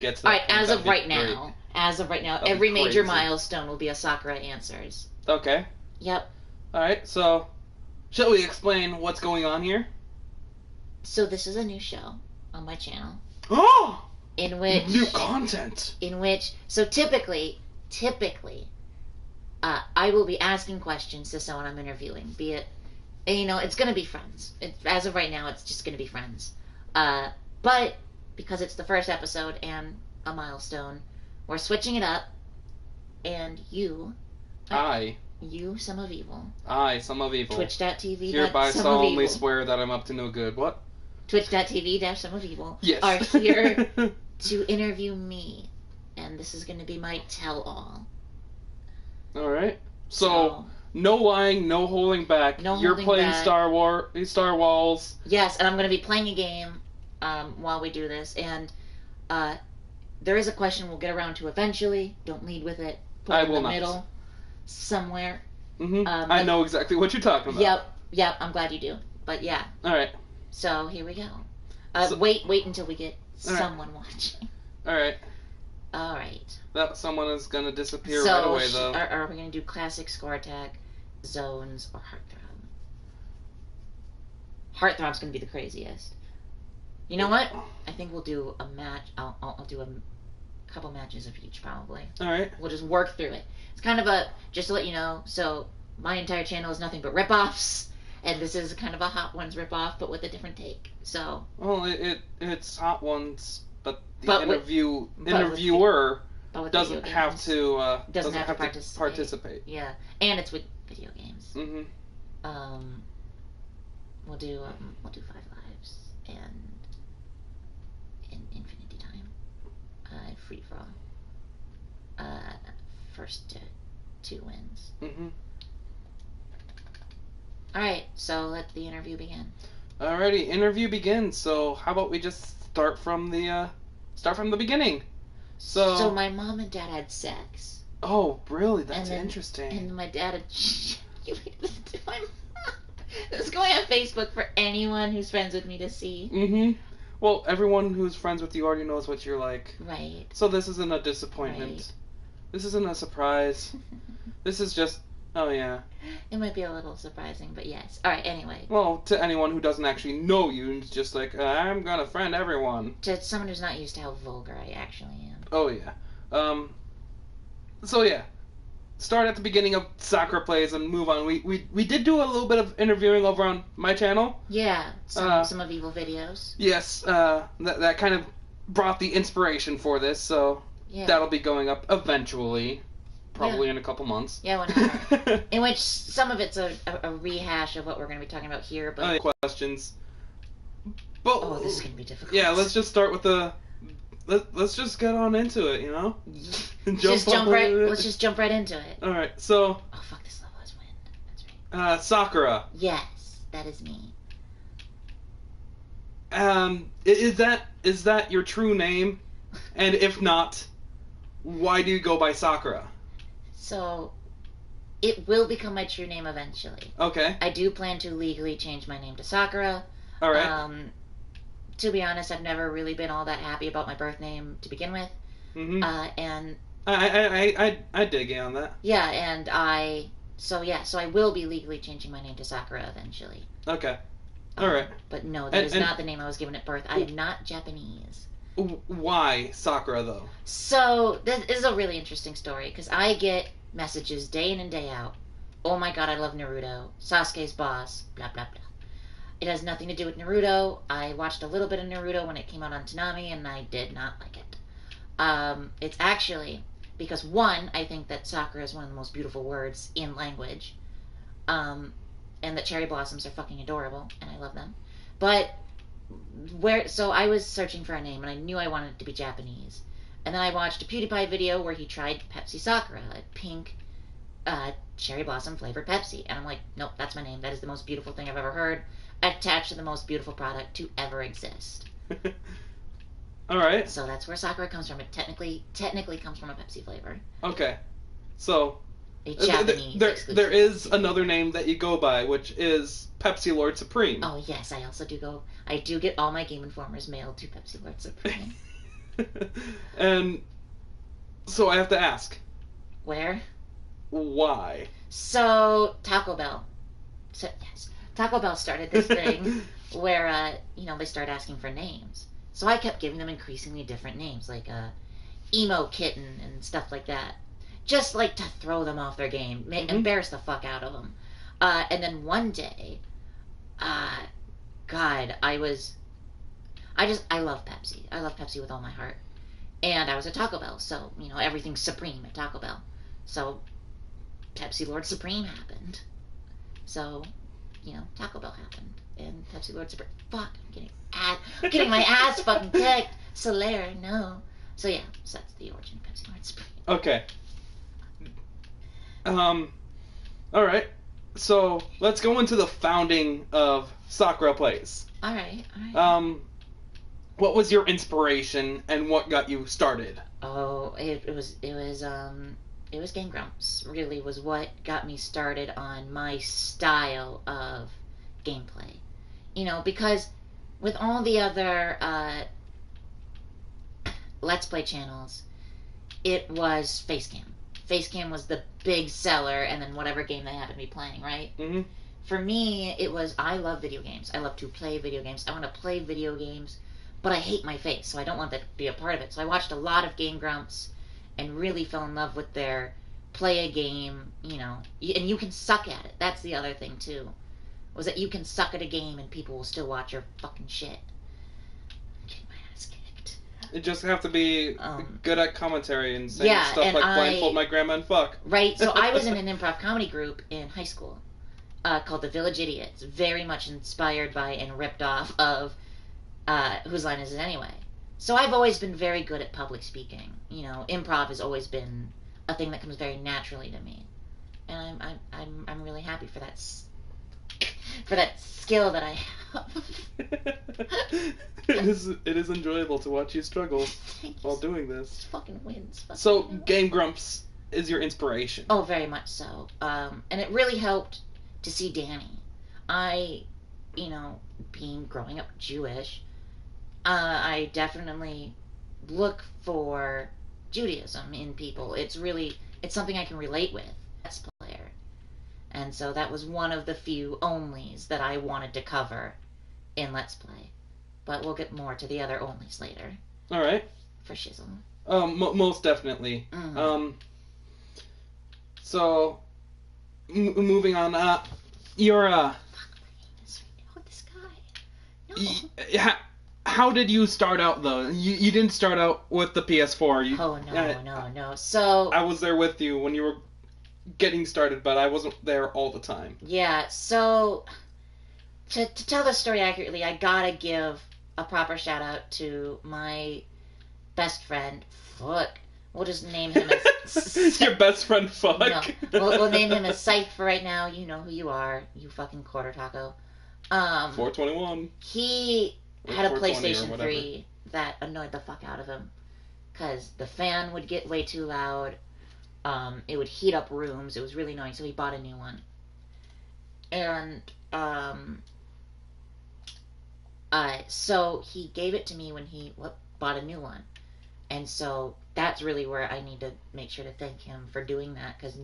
get to All that right, point, as that'd of be right great. now, as of right now, That'd every be major crazy. milestone will be a Sakura answers. Okay. Yep. Alright, so, shall we explain what's going on here? So this is a new show on my channel. Oh! In which... New content! So typically, I will be asking questions to someone I'm interviewing, be it, it's going to be friends. As of right now, it's just going to be friends. But because it's the first episode and a milestone, we're switching it up, and you, Some of Evil. Some of Evil. Twitch.tv. Hereby solemnly swear that I'm up to no good. What? Twitch.tv/Some of Evil. Yes. Are here to interview me, and this is going to be my tell-all. Alright. So, no lying, no holding back. You're playing Star Wars. Yes, and I'm going to be playing a game while we do this, and there is a question we'll get around to eventually. Don't lead with it. Put it in the middle somewhere. I know exactly what you're talking about. Yep, I'm glad you do. But yeah. Alright. So, here we go. Wait until we get someone watching. Alright. Alright. That someone is going to disappear right away, though. Are we going to do classic score attack, zones, or heartthrob? Heartthrob's going to be the craziest. You know what? I think we'll do a match. I'll do a couple matches of each, probably. Alright. We'll just work through it. It's kind of just to let you know, so my entire channel is nothing but rip-offs, and this is kind of a Hot Ones rip-off, but with a different take, so... Well, it's Hot Ones, but the interviewer doesn't have to participate. Yeah, and it's with video games. Mm-hmm. We'll do 5 lives and Infinity Time, free for all. First to 2 wins. Mm-hmm. All right, so let the interview begin. Alrighty, interview begins. So how about we just start from the beginning? So my mom and dad had sex. Oh, really? That's interesting. And my dad had... my mom. This is going on Facebook for anyone who's friends with me to see. Mm-hmm. Well, everyone who's friends with you already knows what you're like. Right. So this isn't a disappointment. Right. This isn't a surprise. This is just... Oh, yeah. It might be a little surprising, but yes. Alright, anyway. Well, to anyone who doesn't actually know you, it's just like, I'm gonna friend everyone. To someone who's not used to how vulgar I actually am. Oh, yeah. So, yeah. Start at the beginning of Sakura Plays and move on. We did do a little bit of interviewing over on my channel. Yeah, some of Evil videos. Yes, that kind of brought the inspiration for this, so that'll be going up eventually. Probably in a couple months. Yeah, whenever. In which some of it's a rehash of what we're going to be talking about here, but... questions. But, this is going to be difficult. Yeah, let's just start with the... Let's just get on into it, you know? Let's just jump right into it. Alright, so... Oh, fuck, this level has wind. That's right. Sakura. Yes, that is me. Is that your true name? And if not, why do you go by Sakura? So, it will become my true name eventually. Okay. I do plan to legally change my name to Sakura. Alright. To be honest, I've never really been all that happy about my birth name to begin with. Mm-hmm. And... I dig you on that. Yeah, and So I will be legally changing my name to Sakura eventually. Okay. Alright. But no, that is not the name I was given at birth. I am not Japanese. Why Sakura, though? So, this is a really interesting story, because I get messages day in and day out. Oh my god, I love Naruto. Sasuke's boss. Blah, blah, blah. It has nothing to do with Naruto. I watched a little bit of Naruto when it came out on Toonami, and I did not like it. It's actually because, one, I think that Sakura is one of the most beautiful words in language, and that cherry blossoms are fucking adorable, and I love them. But... So I was searching for a name, and I knew I wanted it to be Japanese. And then I watched a PewDiePie video where he tried Pepsi Sakura, a pink cherry blossom flavored Pepsi. And I'm like, nope, that's my name. That is the most beautiful thing I've ever heard, attached to the most beautiful product to ever exist. Alright. So that's where Sakura comes from. It technically comes from a Pepsi flavor. Okay. So... A Japanese there is another name that you go by, which is Pepsi Lord Supreme. Oh yes, I do get all my Game Informers mailed to Pepsi Lord Supreme. And so I have to ask. Where? Why? So, Taco Bell. So, yes. Taco Bell started this thing where, they start asking for names. So I kept giving them increasingly different names, like, Emo Kitten and stuff like that. Just, like, to throw them off their game. Embarrass the fuck out of them. And then one day, God, I love Pepsi. I love Pepsi with all my heart. And I was at Taco Bell, so, everything's supreme at Taco Bell. So, Pepsi Lord Supreme happened. So, Taco Bell happened. And Pepsi Lord Supreme. Fuck, I'm getting my ass fucking kicked. Solaire, no. So, yeah, so that's the origin of Pepsi Lord Supreme. Okay. Alright. So, let's go into the founding of Sakura Plays. Alright. What was your inspiration and what got you started? Oh, it was Game Grumps. Really was what got me started on my style of gameplay. Because with all the other Let's Play channels, it was Facecam. Facecam was the big seller, and then whatever game they happened to be playing, right? Mm-hmm. For me, it was, I love video games. I love to play video games. I want to play video games, but I hate my face, so I don't want that to be a part of it. So I watched a lot of Game Grumps and really fell in love with their play a game, and you can suck at it. That's the other thing, too, was that you can suck at a game and people will still watch your fucking shit. You just have to be good at commentary and saying stuff like blindfold my grandma and fuck. Right, so I was in an improv comedy group in high school called The Village Idiots, very much inspired by and ripped off of Whose Line Is It Anyway? So I've always been very good at public speaking. Improv has always been a thing that comes very naturally to me. And I'm really happy for that skill that I have. It is enjoyable to watch you struggle while doing this. Just fucking wins. So Game Grumps is your inspiration. Oh, very much so. And it really helped to see Danny. I, growing up Jewish, I definitely look for Judaism in people. It's something I can relate with. Let's player. And so that was one of the few onlys that I wanted to cover in Let's Play. But we'll get more to the other onlys later. All right. For shizzle. Most definitely. Mm-hmm. So, moving on. You're Fuck, this guy. No. How did you start out though? You didn't start out with the PS4. No. So I was there with you when you were getting started, but I wasn't there all the time. Yeah. So to tell the story accurately, I gotta give a proper shout out to my best friend. Fuck. We'll just name him as... Your best friend, fuck? No. We'll name him as Scythe for right now. You know who you are. You fucking quarter taco. 421. He had a PlayStation 3 that annoyed the fuck out of him. Because the fan would get way too loud. It would heat up rooms. It was really annoying. So he bought a new one. And, so he gave it to me when he bought a new one. And so that's really where I need to make sure to thank him for doing that, because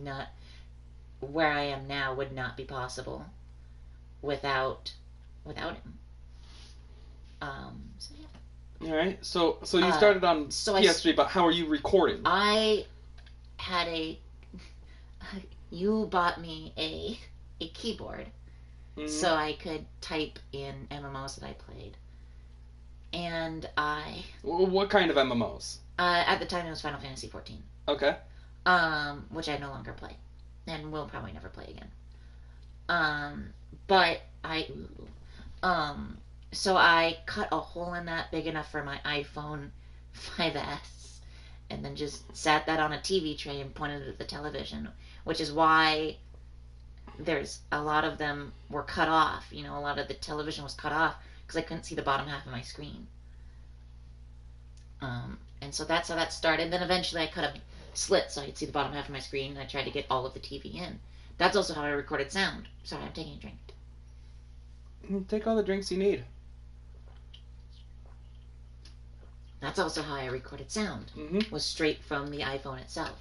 where I am now would not be possible without him. So yeah. All right. So you started on PS3, but how are you recording? I had you bought me a keyboard, so I could type in MMOs that I played. And What kind of MMOs? At the time it was Final Fantasy XIV. Okay. Which I no longer play, and will probably never play again. But so I cut a hole in that big enough for my iPhone 5S, and then just sat that on a TV tray and pointed it at the television, which is why there's a lot of them were cut off. A lot of the television was cut off because I couldn't see the bottom half of my screen. And so that's how that started. Then eventually I cut a slit so I could see the bottom half of my screen, and I tried to get all of the TV in. That's also how I recorded sound. Sorry, I'm taking a drink. Take all the drinks you need. That's also how I recorded sound. Mm-hmm. Was straight from the iPhone itself.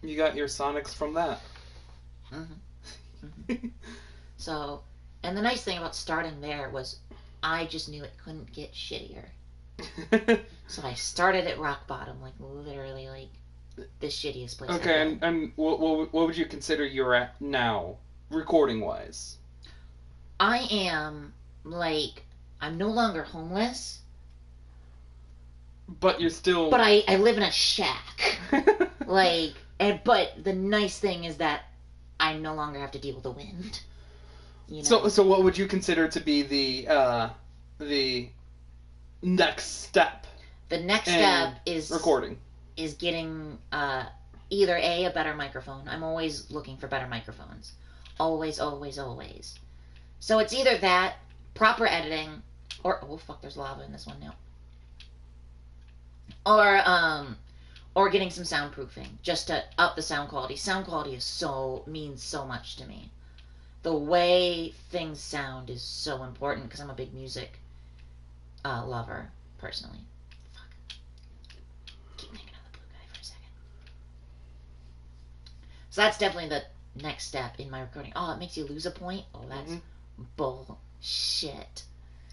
You got your sonics from that. Mm-hmm. Mm-hmm. So, and the nice thing about starting there was I just knew it couldn't get shittier. So I started at rock bottom, like literally like the shittiest place. Okay, and what would you consider you're at now, recording wise? I am like, I'm no longer homeless. But you're still. But I live in a shack. But the nice thing is that I no longer have to deal with the wind. You know? So what would you consider to be the next step? The next step is recording. Is getting either a better microphone. I'm always looking for better microphones. Always, always, always. So it's either that, proper editing, or oh fuck, there's lava in this one now. Or getting some soundproofing just to up the sound quality. Sound quality means so much to me. The way things sound is so important because I'm a big music lover personally. Fuck. Keep thinking of the blue guy for a second. So that's definitely the next step in my recording. Oh, it makes you lose a point? Oh, that's bullshit.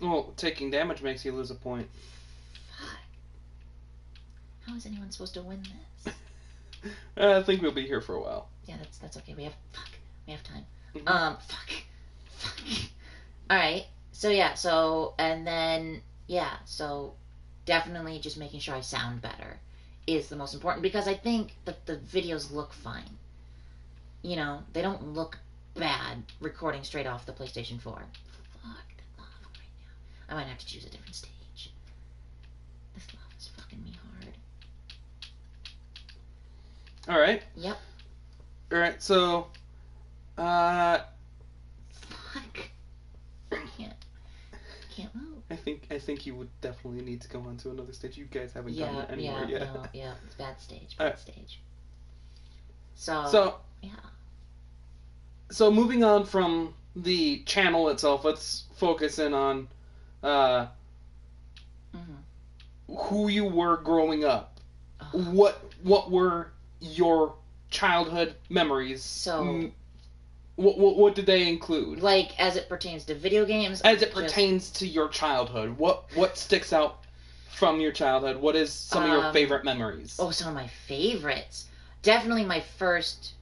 Well, taking damage makes you lose a point. Fuck. How is anyone supposed to win this? I think we'll be here for a while. Yeah, that's okay. We have time. Mm-hmm. Fuck. Alright. So definitely just making sure I sound better is the most important because I think that the videos look fine. You know, they don't look bad recording straight off the PlayStation 4. Fuck, that lava right now. I might have to choose a different stage. This lava's fucking me hard. Alright. Yep. Alright, so Fuck. I can't move. I think you would definitely need to go on to another stage. You guys haven't done that anywhere yet. Yeah, it's bad stage. Stage. So yeah. So moving on from the channel itself, let's focus in on who you were growing up. Oh. What were your childhood memories? So what did they include? Like as it pertains to video games? As it pertains to your childhood, what sticks out from your childhood? What is some of your favorite memories? Oh, some of my favorites. Definitely my first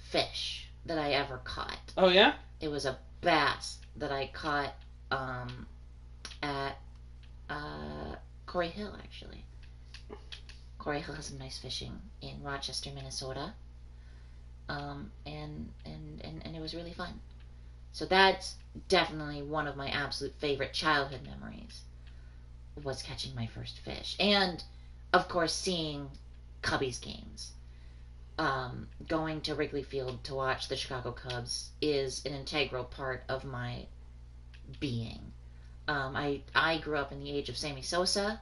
fish that I ever caught. Oh yeah? It was a bass that I caught at Corey Hill actually. Corey Hill has some nice fishing in Rochester, Minnesota. And it was really fun. So that's definitely one of my absolute favorite childhood memories was catching my first fish. And, of course, seeing Cubbies games. Going to Wrigley Field to watch the Chicago Cubs is an integral part of my being. I grew up in the age of Sammy Sosa,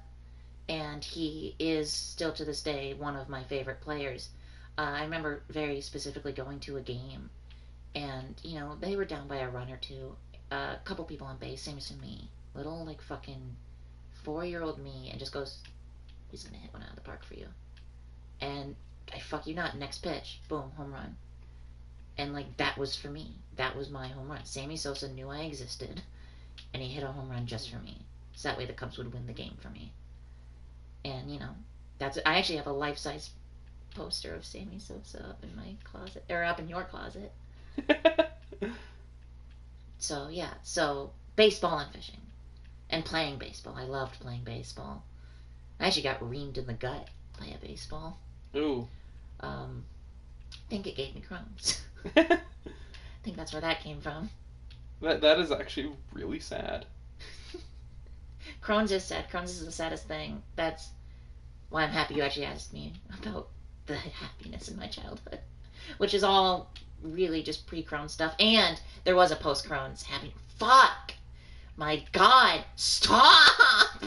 and he is still to this day one of my favorite players. I remember very specifically going to a game, and, you know, they were down by a run or two. A couple people on base, same as me. Little, like, fucking 4-year-old me, and just goes, he's gonna hit one out of the park for you. And I fuck you not, next pitch, boom, home run. And, like, that was for me. That was my home run. Sammy Sosa knew I existed, and he hit a home run just for me. So that way the Cubs would win the game for me. And, you know, I actually have a life-size poster of Sammy Sosa up in my closet, or up in your closet. So yeah, so baseball and fishing and playing baseball. I loved playing baseball. I actually got reamed in the gut by a baseball. Ooh. I think it gave me Crohn's. I think that's where that came from. That is actually really sad. Crohn's is sad. Crohn's is the saddest thing. That's why I'm happy you actually asked me about the happiness in my childhood, which is all really just pre-Crohn's stuff. And there was a post-Crohn's happy. Fuck! My God! Stop!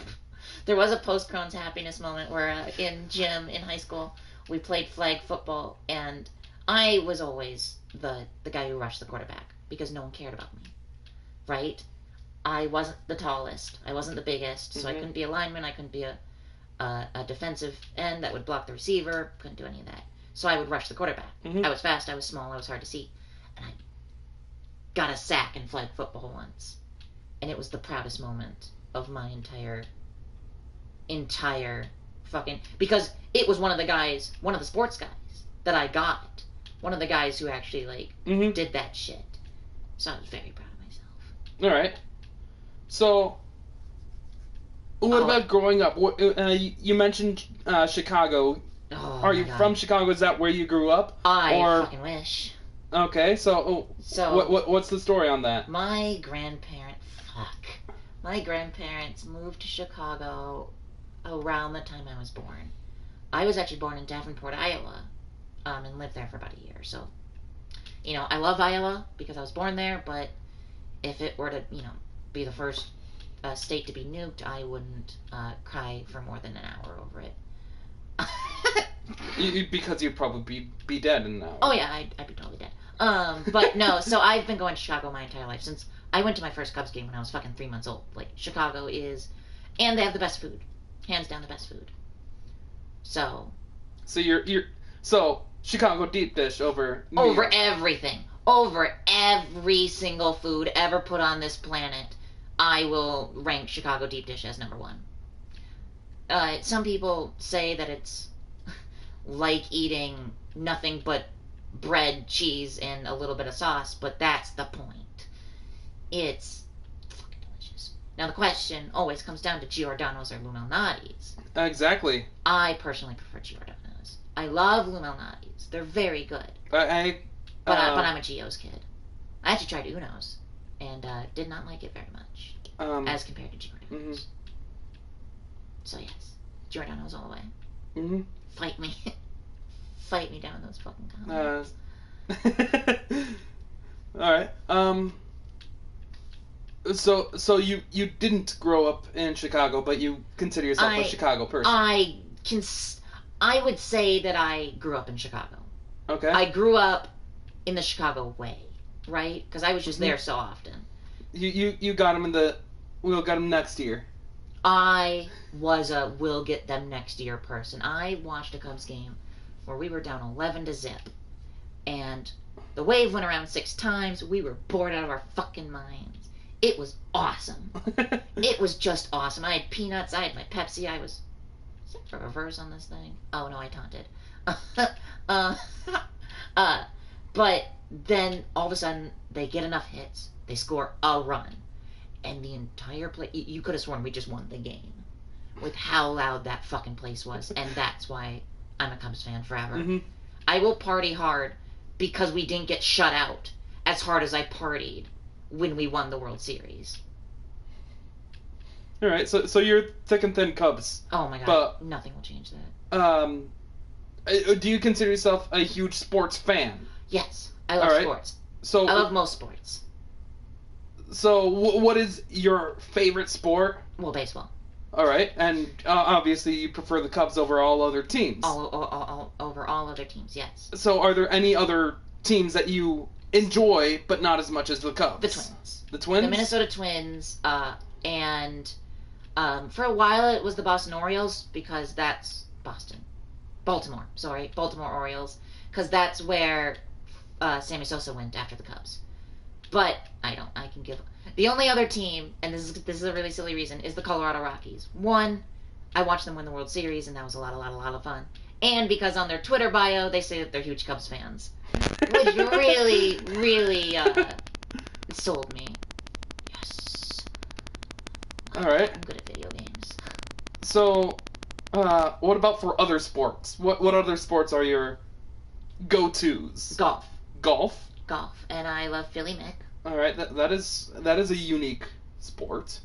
There was a post-Crohn's happiness moment where in gym in high school we played flag football, and I was always the guy who rushed the quarterback because no one cared about me, right? I wasn't the tallest. I wasn't the biggest, so I couldn't be a lineman. I couldn't be a a defensive end that would block the receiver. Couldn't do any of that. So I would rush the quarterback. Mm-hmm. I was fast, I was small, I was hard to see. And I got a sack in flag football once. And it was the proudest moment of my entire fucking... Because it was one of the sports guys that I got. One of the guys who actually, did that shit. So I was very proud of myself. Alright. So... What about growing up? You mentioned Chicago. Oh, are you from Chicago? Is that where you grew up? I fucking wish. Okay, so what's the story on that? My grandparents moved to Chicago around the time I was born. I was actually born in Davenport, Iowa, and lived there for about a year. So, I love Iowa because I was born there, but if it were to, be the first state to be nuked, I wouldn't cry for more than an hour over it. Because you'd probably be dead in an hour. Oh yeah, I'd be totally dead. But no, so I've been going to Chicago my entire life. Since I went to my first Cubs game when I was fucking 3 months old. Chicago is... And they have the best food. Hands down the best food. So So Chicago deep dish over everything. Over every single food ever put on this planet, I will rank Chicago deep dish as number one. Some people say that it's like eating nothing but bread, cheese, and a little bit of sauce, but that's the point. It's fucking delicious. Now the question always comes down to Giordano's or Lou Malnati's. Exactly. I personally prefer Giordano's. I love Lou Malnati's. They're very good. But I'm a Gio's kid. I actually tried Uno's and did not like it very much as compared to Giordano's. Mm-hmm. So yes, Giordano's all the way. Mm-hmm. Fight me. Fight me down those fucking comments. Alright. So you didn't grow up in Chicago, but you consider yourself a Chicago person. I would say that I grew up in Chicago. Okay. I grew up in the Chicago way, right? Because I was just there so often. You got them we'll get them next year. I was a we'll get them next year person. I watched a Cubs game where we were down 11-0, and the wave went around 6 times. We were bored out of our fucking minds. It was awesome. It was just awesome. I had peanuts. I had my Pepsi. Is there a reverse on this thing? Oh no, I taunted. But then all of a sudden they get enough hits. They score a run. And the entire place, you could have sworn we just won the game with how loud that fucking place was. And that's why I'm a Cubs fan forever. Mm-hmm. I will party hard because we didn't get shut out as hard as I partied when we won the World Series. All right, so you're thick and thin Cubs. Oh my god, but nothing will change that. Do you consider yourself a huge sports fan? Yes, I love sports. So I love most sports. So what is your favorite sport? Well, baseball. All right, and obviously you prefer the Cubs over all other teams. Over all other teams, yes. So are there any other teams that you enjoy, but not as much as the Cubs? The Twins. The Twins? The Minnesota Twins, and for a while it was the Boston Orioles, because that's Baltimore Orioles, because that's where Sammy Sosa went after the Cubs. But I can give... The only other team, and this is a really silly reason, is the Colorado Rockies. One, I watched them win the World Series, and that was a lot of fun. And because on their Twitter bio, they say that they're huge Cubs fans. Which really, really sold me. Yes. Alright. I'm good at video games. So, what about for other sports? What other sports are your go-tos? Golf. Golf? Golf. And I love Philly Mick. Alright, that is a unique sport.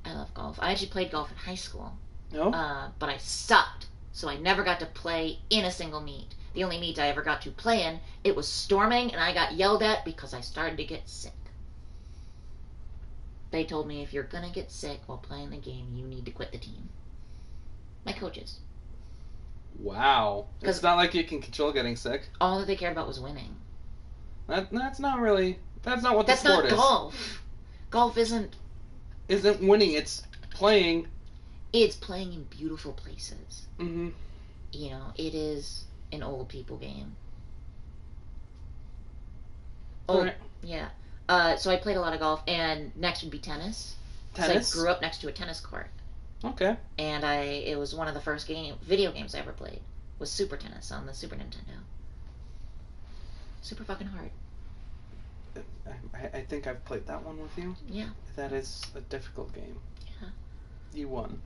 I love golf. I actually played golf in high school. No? But I sucked, so I never got to play in a single meet. The only meet I ever got to play in, it was storming, and I got yelled at because I started to get sick. They told me, if you're gonna get sick while playing the game, you need to quit the team. My coaches. Wow. It's not like you can control getting sick. All that they cared about was winning. That's not what the sport is. That's not golf. Golf isn't winning, it's playing It's playing in beautiful places. Mm-hmm. You know, it is an old people game. Oh, right. yeah. So I played a lot of golf, and next would be tennis. Tennis? So I grew up next to a tennis court. Okay. And it was one of the first video games I ever played, was Super Tennis on the Super Nintendo. Super fucking hard. I think I've played that one with you. Yeah. That is a difficult game. Yeah. You won.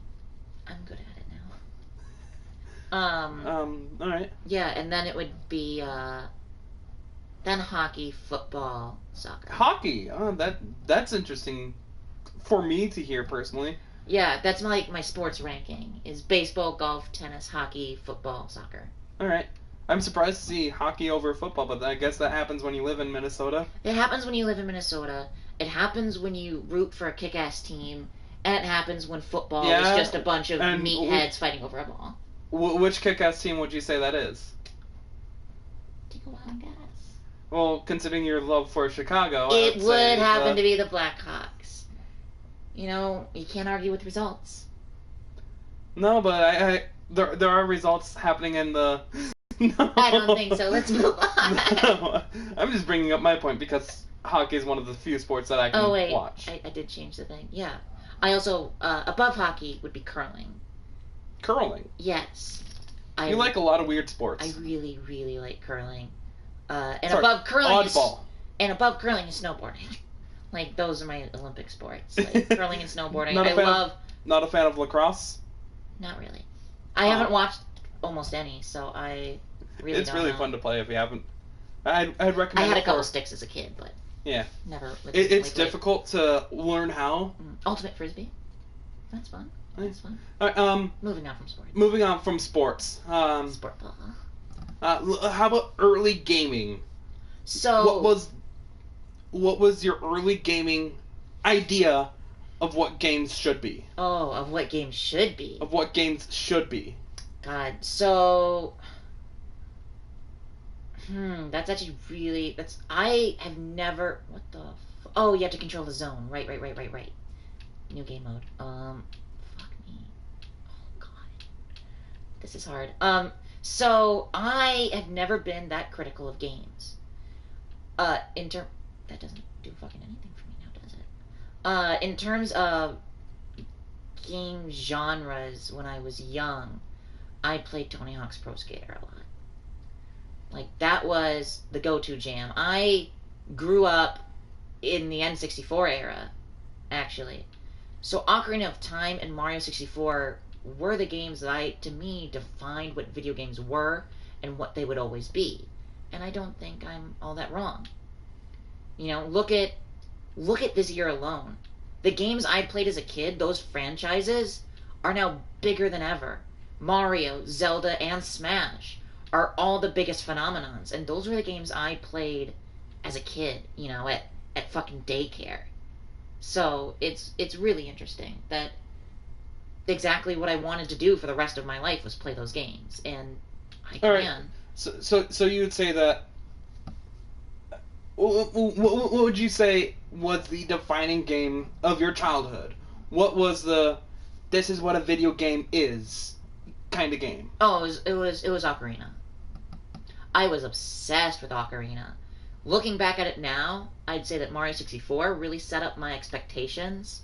I'm good at it now. Alright. Yeah, and then it would be, then hockey, football, soccer. Hockey? Oh, that's interesting for me to hear personally. Yeah, that's my sports ranking, is baseball, golf, tennis, hockey, football, soccer. Alright. I'm surprised to see hockey over football, but I guess that happens when you live in Minnesota. It happens when you live in Minnesota. It happens when you root for a kick-ass team. And it happens when football is just a bunch of meatheads fighting over a ball. Which kick-ass team would you say that is? Take a wild guess. Well, considering your love for Chicago, it would happen to be the Blackhawks. You know, you can't argue with results. No, but there are results happening in the... No. I don't think so. Let's move on. No, I'm just bringing up my point because hockey is one of the few sports that I can watch. I did change the thing. Yeah. I also, above hockey would be curling. Curling? Yes. You like a lot of weird sports. I really, really like curling. Above curling above curling is snowboarding. Like, those are my Olympic sports. Like, curling and snowboarding. Not a fan of lacrosse? Not really. I haven't watched almost any, so I really It's really fun to play if you haven't. I'd recommend I had a couple sticks as a kid, but yeah, never. It's difficult to learn how. Ultimate frisbee. That's fun. That's fun. All right, moving on from sports. Moving on from sports. Sport ball. How about early gaming? So what was your early gaming idea of what games should be? Oh, of what games should be. Of what games should be. God, so that's actually really I have never oh, you have to control the zone. Right. New game mode. Fuck me. Oh god. This is hard. So I have never been that critical of games. That doesn't do fucking anything for me now, does it? In terms of game genres when I was young, I played Tony Hawk's Pro Skater a lot. Like, that was the go-to jam. I grew up in the N64 era, actually. So Ocarina of Time and Mario 64 were the games that to me, defined what video games were and what they would always be. And I don't think I'm all that wrong. You know, look at this year alone. The games I played as a kid, those franchises, are now bigger than ever. Mario, Zelda, and Smash are all the biggest phenomenons, and those were the games I played as a kid, you know, at fucking daycare. So it's really interesting that exactly what I wanted to do for the rest of my life was play those games, and I can. Right. So you would say that. What would you say was the defining game of your childhood? What was this is what a video game is kind of game? Oh, it was Ocarina. I was obsessed with Ocarina. Looking back at it now, I'd say that Mario 64 really set up my expectations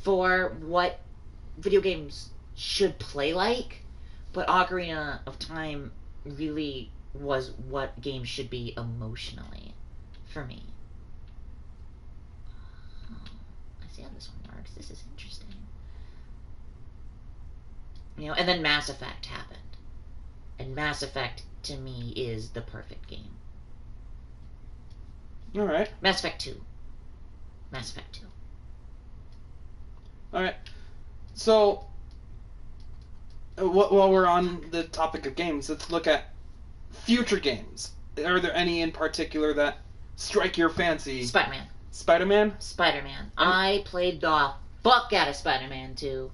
for what video games should play like, but Ocarina of Time really was what games should be emotionally for me. Oh, I see how this one works. This is interesting. You know, and then Mass Effect happened. And Mass Effect, to me, is the perfect game. Alright. Mass Effect 2. Mass Effect 2. Alright. So, while we're on the topic of games, let's look at future games. Are there any in particular that strike your fancy? Spider-Man. Spider-Man? Spider-Man. I played the fuck out of Spider-Man 2.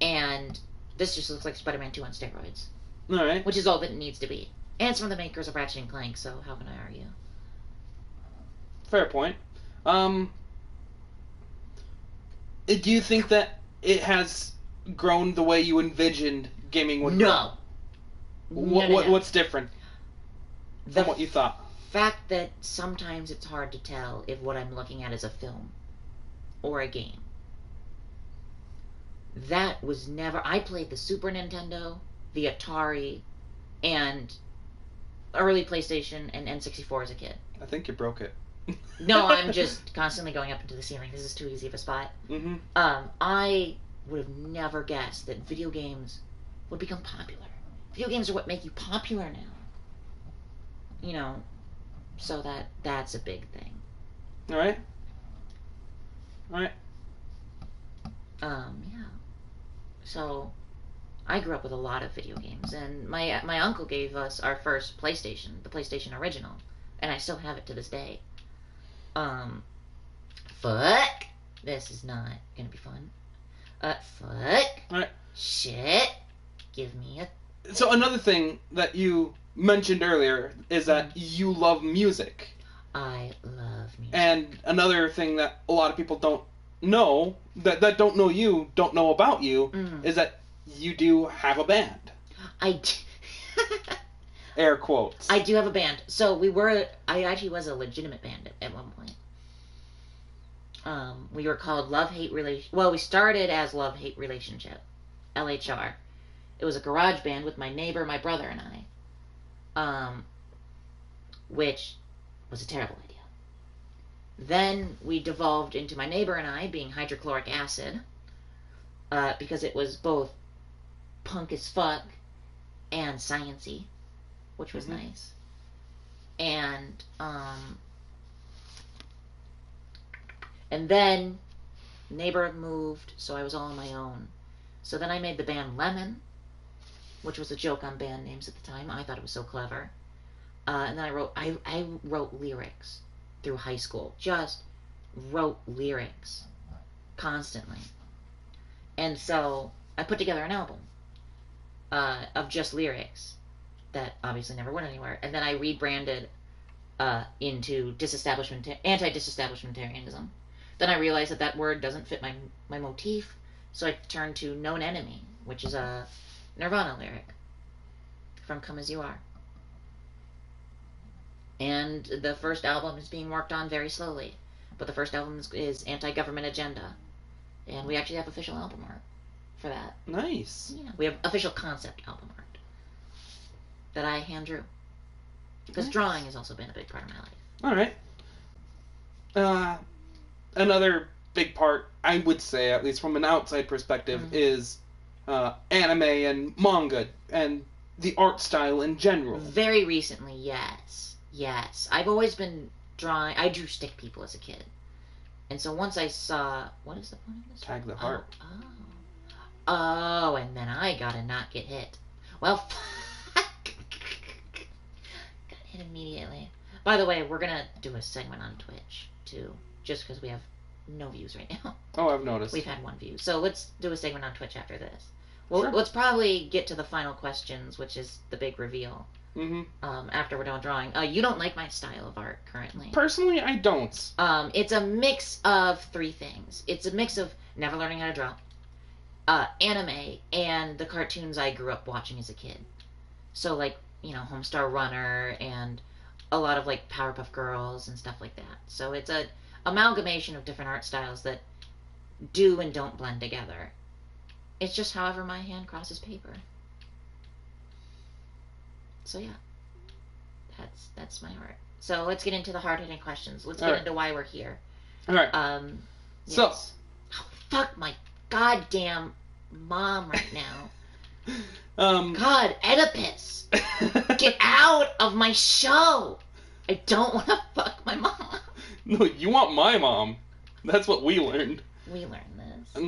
And this just looks like Spider-Man 2 on steroids. Alright. Which is all that it needs to be. And it's from the makers of Ratchet and Clank, so how can I argue? Fair point. Do you think that it has grown the way you envisioned gaming would No. grow? No. What's different from what you thought? Fact that sometimes it's hard to tell if what I'm looking at is a film or a game. That was never... I played the Super Nintendo, the Atari, and early PlayStation and N64 as a kid. I think you broke it. No, I'm just constantly going up into the ceiling. This is too easy of a spot. Mm-hmm. I would have never guessed that video games would become popular. Video games are what make you popular now. You know, so that's a big thing. All right. Yeah. So, I grew up with a lot of video games, and my uncle gave us our first PlayStation, the PlayStation original, and I still have it to this day. Fuck. This is not gonna be fun. Fuck. All right. Shit. Give me a... So another thing that you mentioned earlier is that you love music. I love music. And another thing that a lot of people don't know, that don't know you, don't know about you, is that you do have a band. Air quotes. I do have a band. So I actually was a legitimate band at one point. We were called Love Hate Relation. Well, we started as Love Hate Relationship, LHR. It was a garage band with my neighbor, my brother, and I. Which was a terrible idea. Then we devolved into my neighbor and I being hydrochloric acid, because it was both punk as fuck and science-y, which was nice. And then neighbor moved, so I was all on my own. So then I made the band Lemon, which was a joke on band names at the time. I thought it was so clever. And then I wrote lyrics through high school. Just wrote lyrics constantly. And so I put together an album of just lyrics that obviously never went anywhere. And then I rebranded into anti-disestablishmentarianism. Then I realized that word doesn't fit my motif, so I turned to Known Enemy, which is a Nirvana lyric from Come As You Are. And the first album is being worked on very slowly. But the first album is Anti-Government Agenda. And we actually have official album art for that. Nice. Yeah, we have official concept album art that I hand drew. Because drawing has also been a big part of my life. Alright. Another big part, I would say, at least from an outside perspective, is anime and manga and the art style in general. Very recently, yes. Yes. I've always been drawing. I drew stick people as a kid. And so once I saw... What is the point of this? Tag the heart. Oh, and then I gotta not get hit. Well, fuck. Got hit immediately. By the way, we're gonna do a segment on Twitch, too. Just because we have no views right now. Oh, I've noticed. We've had 1 view. So let's do a segment on Twitch after this. Well, sure. Let's probably get to the final questions, which is the big reveal. After we're done drawing. You don't like my style of art currently. Personally, I don't. It's a mix of 3 things. It's a mix of never learning how to draw, anime, and the cartoons I grew up watching as a kid. So, like, Homestar Runner and a lot of, like, Powerpuff Girls and stuff like that. So it's a amalgamation of different art styles that do and don't blend together. It's just however my hand crosses paper. So yeah, that's my art. So let's get into the hard-hitting questions. Let's get into why we're here. All right. Yes. So, fuck my goddamn mom right now. God, Oedipus, get out of my show. I don't want to fuck my mom. No, you want my mom. That's what we learned. We learned this.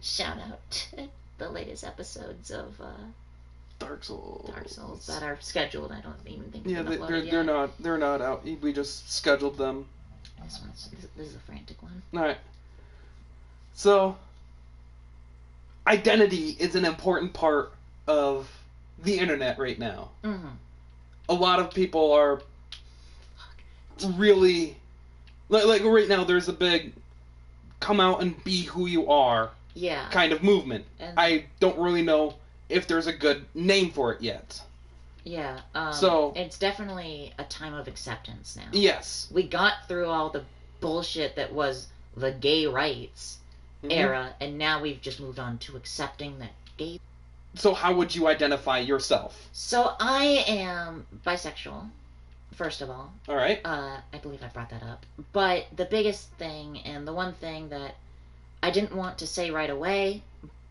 Shout out to the latest episodes of Dark Souls that are scheduled. I don't even think they're not out. We just scheduled them. This is a frantic one. All right. So, identity is an important part of the internet right now. A lot of people are really like right now. There's a big come out and be who you are kind of movement. And I don't really know if there's a good name for it yet. Yeah. So it's definitely a time of acceptance now. Yes. We got through all the bullshit that was the gay rights era, and now we've just moved on to accepting that gay. So how would you identify yourself? So I am bisexual, first of all. All right. I believe I brought that up. But the biggest thing, and the one thing that I didn't want to say right away,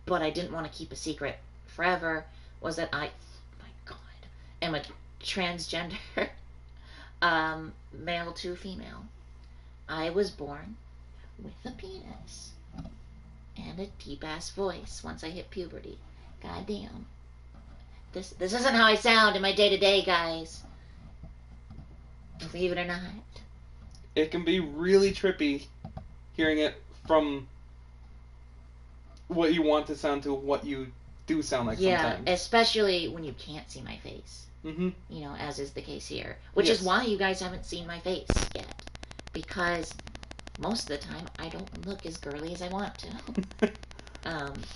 but I didn't want to keep a secret forever, was that I, my God, am a transgender, male to female. I was born with a penis and a deep ass voice once I hit puberty. God damn. This isn't how I sound in my day to day, guys. Believe it or not. It can be really trippy hearing it from what you want to sound to what you do sound like sometimes. Yeah, especially when you can't see my face. Mm-hmm. You know, as is the case here. Which Yes. is why you guys haven't seen my face yet. Because most of the time I don't look as girly as I want to.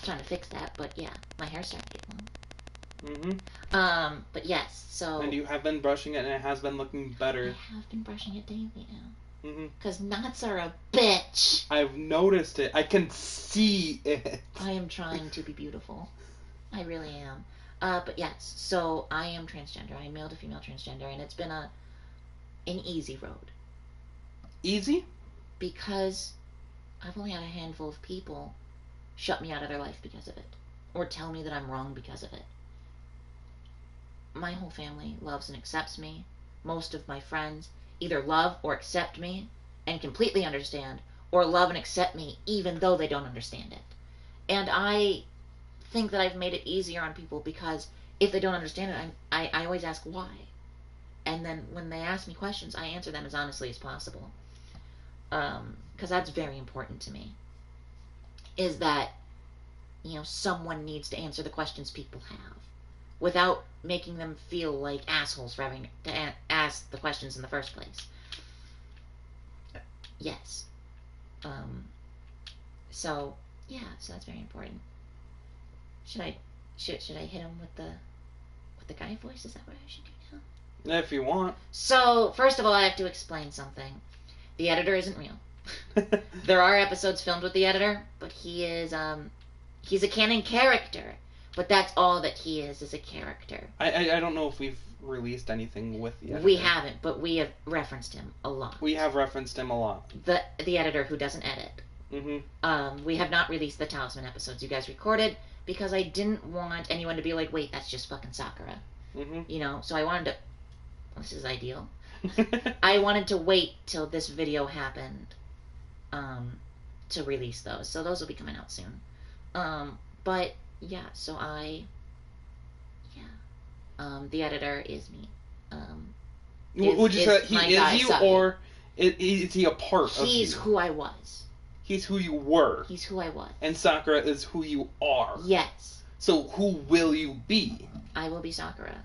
Trying to fix that, but yeah, my hair's starting to get long. Mm-hmm. But yes, so... And you have been brushing it and it has been looking better. I have been brushing it daily now. Mm-hmm. Because knots are a bitch! I've noticed it. I can see it. I am trying to be beautiful. I really am. But yes, so I am transgender. I am male to female transgender, and it's been an easy road. Easy? Because I've only had a handful of people shut me out of their life because of it. Or tell me that I'm wrong because of it. My whole family loves and accepts me. Most of my friends either love or accept me and completely understand, or love and accept me even though they don't understand it. And I think that I've made it easier on people because if they don't understand it, I always ask why. And then when they ask me questions, I answer them as honestly as possible. Because that's very important to me. Is that, you know, someone needs to answer the questions people have without making them feel like assholes for having to ask the questions in the first place. Yes. So yeah, so that's very important. Should I hit him with the guy voice? Is that what I should do now? If you want. So first of all, I have to explain something. The editor isn't real. There are episodes filmed with the editor, but he's a canon character. But that's all that he is a character. I don't know if we've released anything with the editor. We haven't, but we have referenced him a lot. We have referenced him a lot. The editor who doesn't edit. Mm-hmm. We have not released the Talisman episodes you guys recorded because I didn't want anyone to be like, wait, that's just fucking Sakura. Mm-hmm. You know, so I wanted to... This is ideal. I wanted to wait till this video happened to release those. So those will be coming out soon. But, yeah, so the editor is me. Would you say he is you, or is he a part of you? He's who I was. He's who you were. He's who I was. And Sakura is who you are. Yes. So who will you be? I will be Sakura.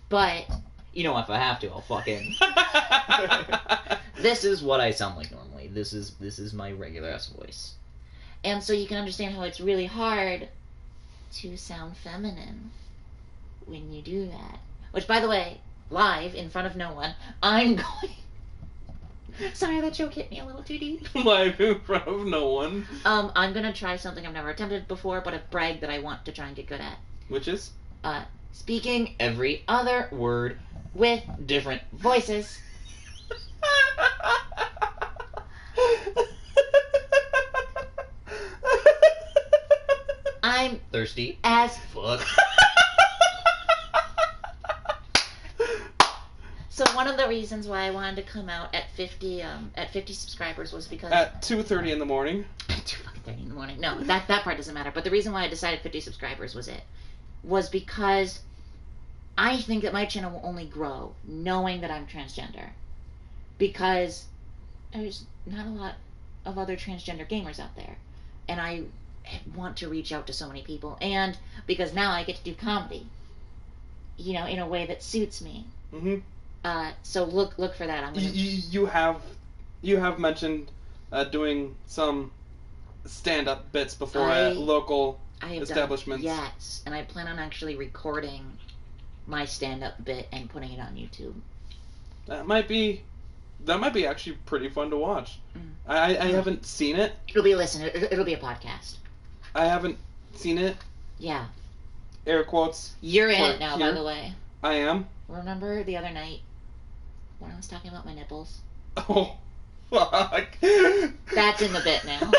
But... You know, if I have to, I'll fucking... This is what I sound like normally. This is my regular ass voice. And so you can understand how it's really hard to sound feminine when you do that. Which, by the way, live, in front of no one, I'm going... Sorry, that joke hit me a little too deep. Live in front of no one. I'm gonna try something I've never attempted before, but a brag that I want to try and get good at. Which is? Speaking every other word with different voices. I'm thirsty as fuck. So one of the reasons why I wanted to come out at 50 subscribers was because at 2:30 in the morning. At 2:30 in the morning. No, that part doesn't matter. But the reason why I decided 50 subscribers was because I think that my channel will only grow knowing that I'm transgender. Because there's not a lot of other transgender gamers out there. And I want to reach out to so many people. And because now I get to do comedy. You know, in a way that suits me. Mm-hmm. So look for that. I'm gonna... You have mentioned doing some stand-up bits before I- at local I have establishments. Yes, and I plan on actually recording my stand-up bit and putting it on YouTube. That might be actually pretty fun to watch. Mm. I haven't seen it. It'll be it'll be a podcast. I haven't seen it. Yeah. Air quotes. You're in For it now, here. by the way. I am. Remember the other night when I was talking about my nipples? Oh, fuck. That's in the bit now.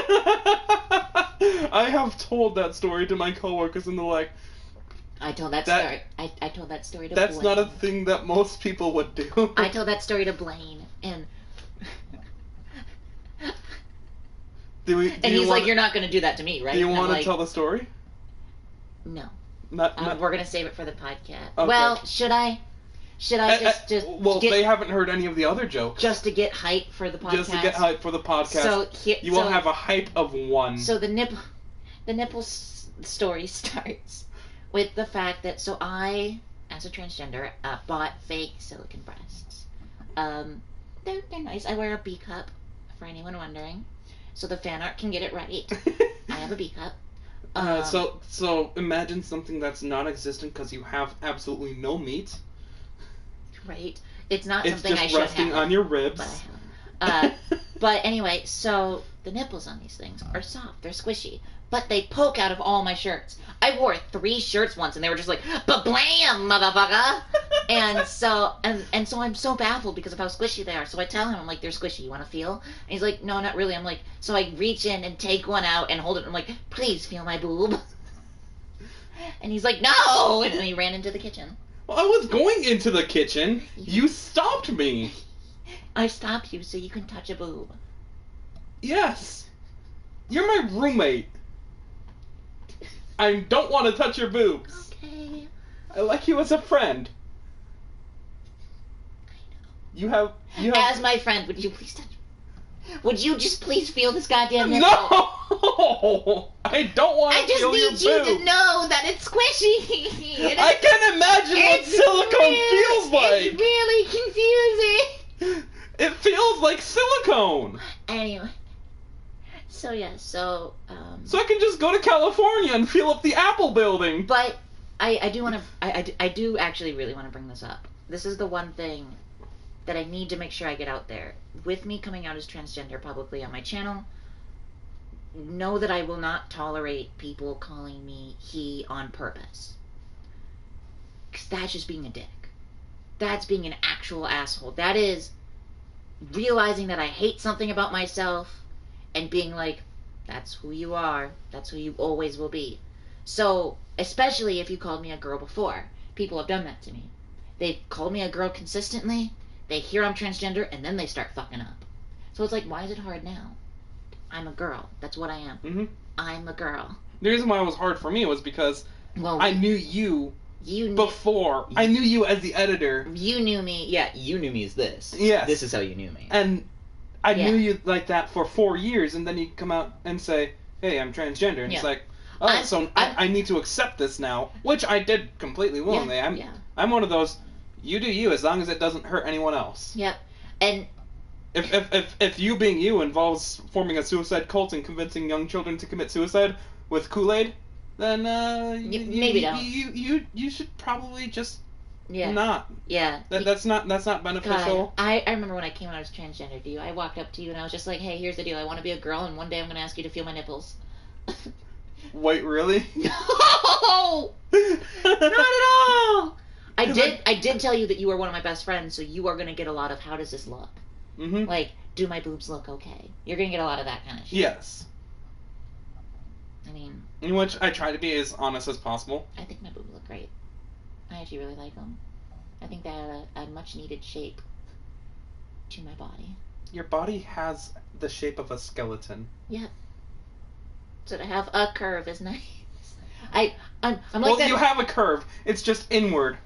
I have told that story to my coworkers, and they're like, I told that story. I told that story to "That's Blaine. not a thing that most people would do." I told that story to Blaine, and he's like, "You're not going to do that to me, right?" Do you And I'm want to like, tell the story? No. Not. We're going to save it for the podcast. Okay. Well, should I? Should I just well, get, they haven't heard any of the other jokes. just to get hype for the podcast? Just to get hype for the podcast. So you will have a hype of one. So the nipple story starts with the fact that I, as a transgender, bought fake silicone breasts. They're nice. I wear a B cup, for anyone wondering, so the fan art can get it right. I have a B cup. So imagine something that's non-existent because you have absolutely no meat. Right. It's not It's something just I should resting have. on your ribs. But I haven't. But anyway, so the nipples on these things are soft. They're squishy. But they poke out of all my shirts. I wore 3 shirts once, and they were just like, "Ba-blam, motherfucker!" and so I'm so baffled because of how squishy they are. So I tell him, I'm like, "They're squishy. You want to feel?" And he's like, "No, not really." I'm like, so I reach in and take one out and hold it. I'm like, "Please feel my boob." And he's like, "No!" And then he ran into the kitchen. Well, I was going into the kitchen. You stopped me. I stopped you so you can touch a boob. Yes. You're my roommate. I don't want to touch your boobs. Okay. I like you as a friend. You have. As my friend, would you please touch? Would you just please feel this goddamn nipple? No! I don't want to I just feel your need you boob. to know that it's squishy. I can't imagine what It's silicone really- feels like. It's really confusing. It feels like silicone. Anyway, so So I can just go to California and feel up the Apple building. but I do want to. I do actually really want to bring this up. This is the one thing that I need to make sure I get out there. With me coming out as transgender publicly on my channel, know that I will not tolerate people calling me he on purpose. Because that's just being a dick. That's being an actual asshole. That is realizing that I hate something about myself and being like, that's who you are. That's who you always will be. So, especially if you called me a girl before. People have done that to me. They've called me a girl consistently. They hear I'm transgender, and then they start fucking up. So it's like, why is it hard now? I'm a girl. That's what I am. Mm-hmm. I'm a girl. The reason why it was hard for me was because Well, I knew you you knew, before. I knew you as the editor. you knew me. Yeah, you knew me as this. Yes. This is how you knew me. And I Yeah. knew you like that for 4 years, and then you come out and say, hey, I'm transgender. And Yeah. it's like, oh, I'm- I need to accept this now, which I did completely willingly. Yeah. I'm one of those, you do you as long as it doesn't hurt anyone else. Yep. And If you being you involves forming a suicide cult and convincing young children to commit suicide with Kool-Aid, then maybe don't. You should probably just yeah. not. Yeah. That's not beneficial. God, I remember when I came out as transgender to you, I walked up to you and I was just like, hey, here's the deal. I want to be a girl, and one day I'm going to ask you to feel my nipples. Wait, really? No! Not at all! I did tell you that you are one of my best friends, so you are going to get a lot of how does this look? Mm-hmm. Like, do my boobs look okay? You're going to get a lot of that kind of shit. Yes. I mean, In which I try to be as honest as possible. I think my boobs look great. I actually really like them. I think they add a much needed shape to my body. Your body has the shape of a skeleton. Yep. So to have a curve is nice. I'm like Well, that. you have a curve. It's just inward.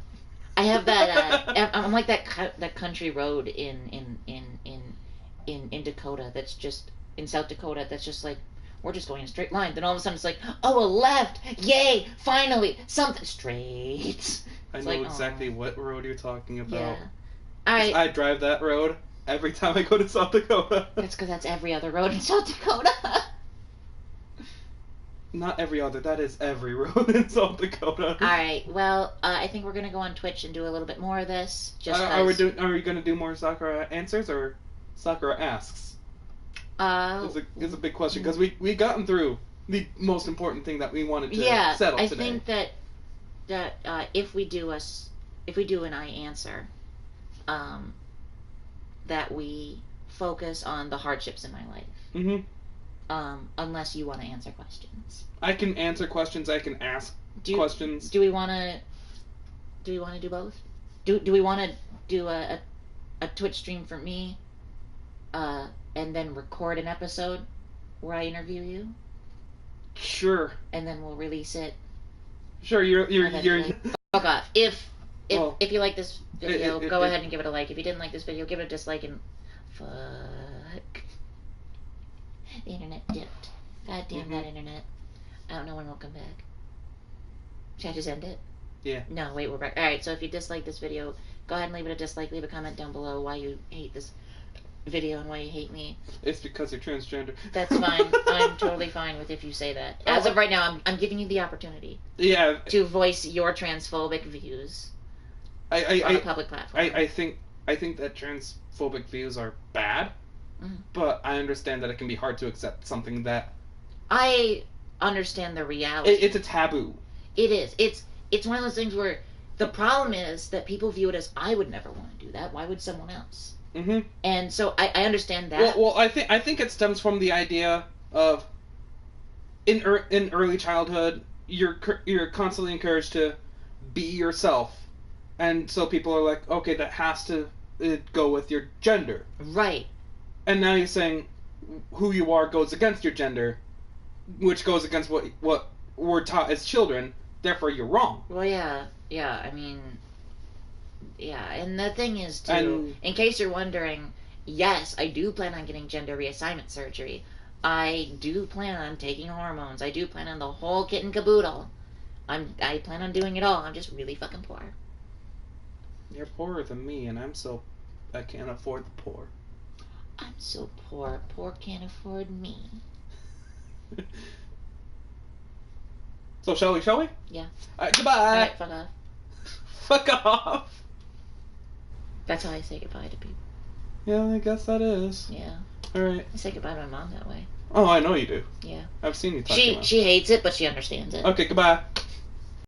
I have that. I'm like that country road in Dakota. That's just in South Dakota. That's just like we're just going in a straight line. Then all of a sudden it's like, oh, a left! Yay! Finally, something straight. I It's know like, exactly aw. what road you're talking about. Yeah. All right. I drive that road every time I go to South Dakota. That's because that's every other road in South Dakota. Not every other. That is every road in South Dakota. Alright, well, I think we're gonna go on Twitch and do a little bit more of this. Just Are we gonna do more Sakura answers or Sakura asks? It's a big question because we gotten through the most important thing that we wanted to settle today. I think that if we do an I answer, that we focus on the hardships in my life. Mm-hmm. Unless you want to answer questions. I can answer questions. I can ask questions. Do we want to do both? Do we want to do a Twitch stream for me, and then record an episode where I interview you? Sure. And then we'll release it. Sure. You're. Fuck off. If you like this video, go ahead and give it a like. If you didn't like this video, give it a dislike and fuck. The internet dipped. God damn that internet. I don't know when we'll come back. Should I just end it? Yeah. No, wait, we're back. Alright, so if you dislike this video, go ahead and leave it a dislike. Leave a comment down below why you hate this video and why you hate me. It's because you're transgender. That's fine. I'm totally fine with if you say that. As of right now, I'm giving you the opportunity. Yeah. To voice your transphobic views on a public platform. I think that transphobic views are bad. But I understand that it can be hard to accept something that... I understand the reality. It's a taboo. It is. It's one of those things where the problem is that people view it as, I would never want to do that. Why would someone else? Mm-hmm. And so I understand that. Well, I think it stems from the idea of in early childhood, you're constantly encouraged to be yourself, and so people are like, okay, that has to go with your gender. Right. And now you're saying who you are goes against your gender, which goes against what we're taught as children. Therefore, you're wrong. Well, yeah. I mean, yeah. And the thing is, too, in case you're wondering, yes, I do plan on getting gender reassignment surgery. I do plan on taking hormones. I do plan on the whole kit and caboodle. I plan on doing it all. I'm just really fucking poor. You're poorer than me, and I can't afford the poor. I'm so poor. Poor can't afford me. So shall we? Yeah. Alright, goodbye. Alright, fuck off. Fuck off. That's how I say goodbye to people. Yeah, I guess that is. Yeah. Alright. I say goodbye to my mom that way. Oh, I know you do. Yeah. I've seen you talk She hates it, but she understands it. Okay, goodbye.